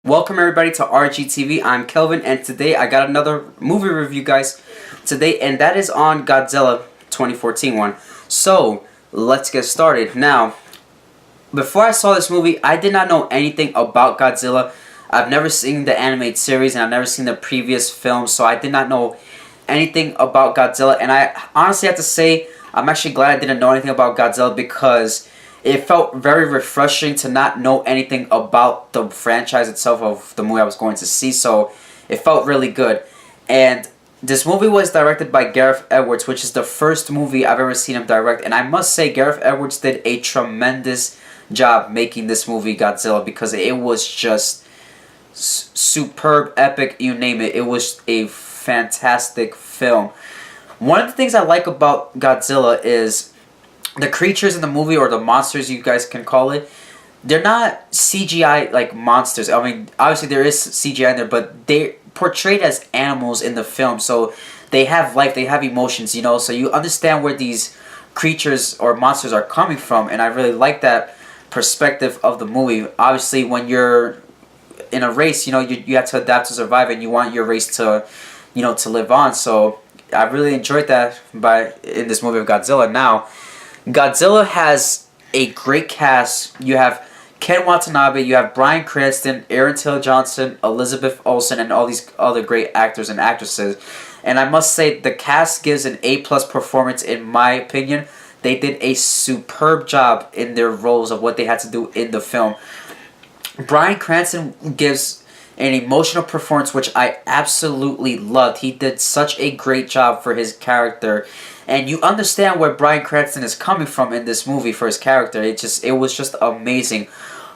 Welcome everybody to RGTV. I'm Kelvin and today I got another movie review guys today, and that is on Godzilla 2014 one. So let's get started. Now, before I saw this movie, I did not know anything about Godzilla. I've never seen the animated series and I've never seen the previous films, so I did not know anything about Godzilla, and I honestly have to say I'm actually glad I didn't know anything about Godzilla because it felt very refreshing to not know anything about the franchise itself of the movie I was going to see, so it felt really good. And this movie was directed by Gareth Edwards, which is the first movie I've ever seen him direct, and I must say Gareth Edwards did a tremendous job making this movie Godzilla because it was just superb, epic, you name it. It was a fantastic film. One of the things I like about Godzilla is the creatures in the movie, or the monsters you guys can call it, they're not CGI like monsters. I mean, obviously there is CGI in there, but they're portrayed as animals in the film, so they have life, they have emotions, you know, so you understand where these creatures or monsters are coming from, and I really like that perspective of the movie. Obviously, when you're in a race, you know, you have to adapt to survive, and you want your race to, you know, to live on. So I really enjoyed that in this movie of Godzilla. Now, Godzilla has a great cast. You have Ken Watanabe, you have Bryan Cranston, Aaron Taylor Johnson, Elizabeth Olsen, and all these other great actors and actresses. And I must say, the cast gives an A-plus performance in my opinion. They did a superb job in their roles of what they had to do in the film. Bryan Cranston gives an emotional performance, which I absolutely loved. He did such a great job for his character, and you understand where Bryan Cranston is coming from in this movie for his character. It was just amazing.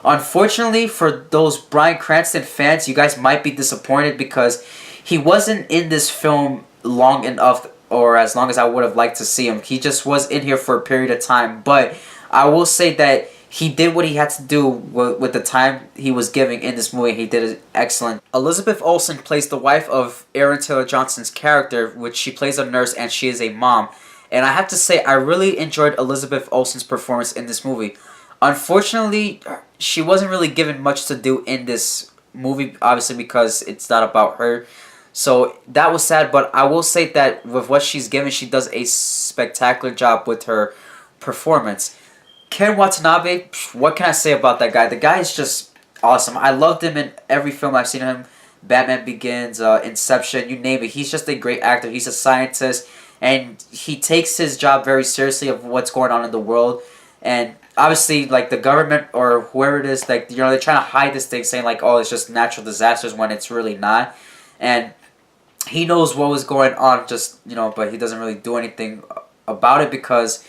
Unfortunately, for those Bryan Cranston fans, you guys might be disappointed because he wasn't in this film long enough, or as long as I would have liked to see him. He just was in here for a period of time, but I will say that he did what he had to do with the time he was giving in this movie. He did it excellent. Elizabeth Olsen plays the wife of Aaron Taylor Johnson's character, which she plays a nurse, and she is a mom. And I have to say, I really enjoyed Elizabeth Olsen's performance in this movie. Unfortunately, she wasn't really given much to do in this movie, obviously because it's not about her. So that was sad, but I will say that with what she's given, she does a spectacular job with her performance. Ken Watanabe, what can I say about that guy? The guy is just awesome. I loved him in every film I've seen him. Batman Begins, Inception, you name it. He's just a great actor. He's a scientist, and he takes his job very seriously of what's going on in the world. And obviously, like, the government or whoever it is, like, you know, they're trying to hide this thing, saying like, oh, it's just natural disasters, when it's really not. And he knows what was going on, just, you know, but he doesn't really do anything about it because,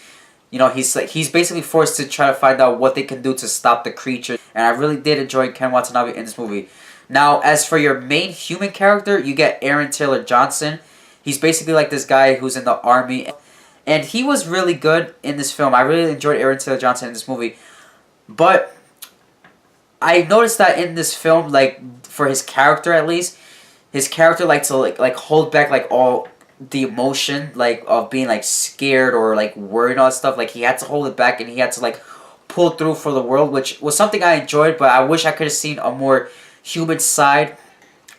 you know, he's basically forced to try to find out what they can do to stop the creature. And I really did enjoy Ken Watanabe in this movie. Now, as for your main human character, you get Aaron Taylor Johnson. He's basically like this guy who's in the army, and he was really good in this film. I really enjoyed Aaron Taylor Johnson in this movie. But I noticed that in this film, like, for his character at least, his character liked to like hold back like all the emotion, like, of being like scared or like worried and all that stuff. Like, he had to hold it back, and he had to like pull through for the world, which was something I enjoyed. But I wish I could have seen a more human side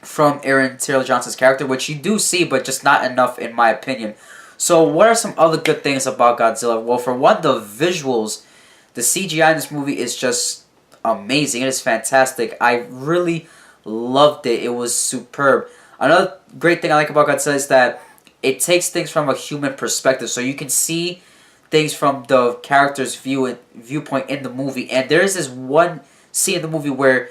from Aaron Taylor Johnson's character, which you do see, but just not enough in my opinion. So what are some other good things about Godzilla? Well, for one, the visuals, the CGI in this movie is just amazing. It is fantastic. I really loved it. It was superb. Another great thing I like about Godzilla is that it takes things from a human perspective, so you can see things from the character's viewpoint in the movie. And there is this one scene in the movie where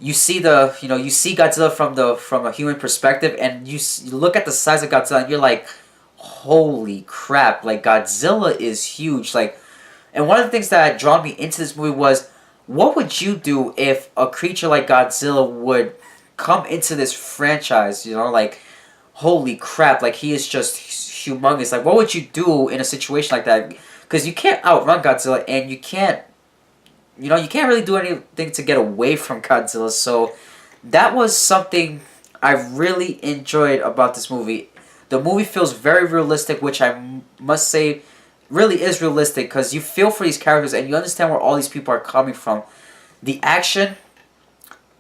you see Godzilla from a human perspective, and you look at the size of Godzilla, and you're like, holy crap! Like, Godzilla is huge. Like, and one of the things that drawn me into this movie was, what would you do if a creature like Godzilla would come into this franchise? You know, like, holy crap, like, he is just humongous. Like, what would you do in a situation like that? Because you can't outrun Godzilla, and you can't really do anything to get away from Godzilla. So that was something I really enjoyed about this movie. The movie feels very realistic, which I must say really is realistic, because you feel for these characters and you understand where all these people are coming from. The action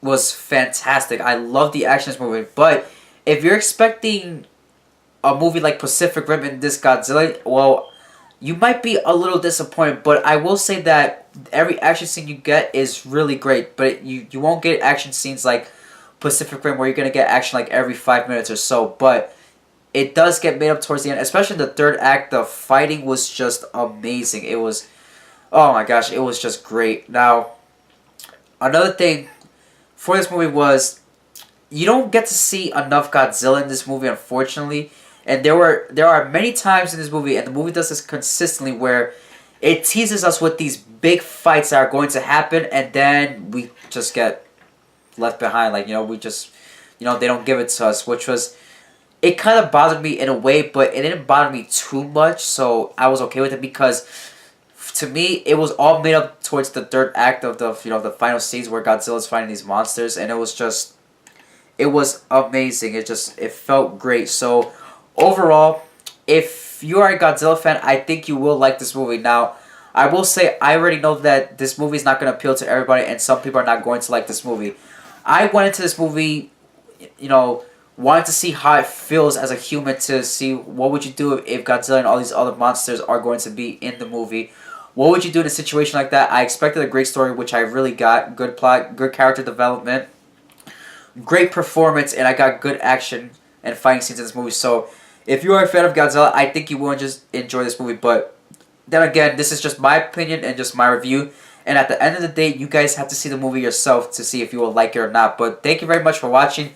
was fantastic. I love the action in this movie. But if you're expecting a movie like Pacific Rim and this Godzilla, well, you might be a little disappointed. But I will say that every action scene you get is really great. But you won't get action scenes like Pacific Rim where you're gonna get action like every 5 minutes or so. But it does get made up towards the end, especially in the third act. The fighting was just amazing. It was, oh my gosh, it was just great. Now, another thing for this movie was you don't get to see enough Godzilla in this movie, unfortunately. And there are many times in this movie, and the movie does this consistently, where it teases us with these big fights that are going to happen, and then we just get left behind. Like, we just, they don't give it to us, which was, it kind of bothered me in a way, but it didn't bother me too much, so I was okay with it because to me, it was all made up towards the third act of the final scenes where Godzilla's fighting these monsters, and it was amazing. It felt great. So overall, if you are a Godzilla fan, I think you will like this movie. Now, I will say I already know that this movie is not going to appeal to everybody, and some people are not going to like this movie. I went into this movie, wanted to see how it feels as a human, to see what would you do if Godzilla and all these other monsters are going to be in the movie. What would you do in a situation like that? I expected a great story, which I really got. Good plot, good character development, great performance, and I got good action and fighting scenes in this movie. So, if you are a fan of Godzilla, I think you will just enjoy this movie. But then again, this is just my opinion and just my review. And at the end of the day, you guys have to see the movie yourself to see if you will like it or not. But thank you very much for watching.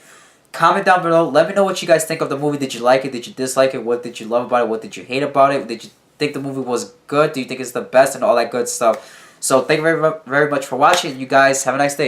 Comment down below. Let me know what you guys think of the movie. Did you like it? Did you dislike it? What did you love about it? What did you hate about it? Did you think the movie was good? Do you think it's the best? And all that good stuff. So thank you very much for watching. You guys have a nice day.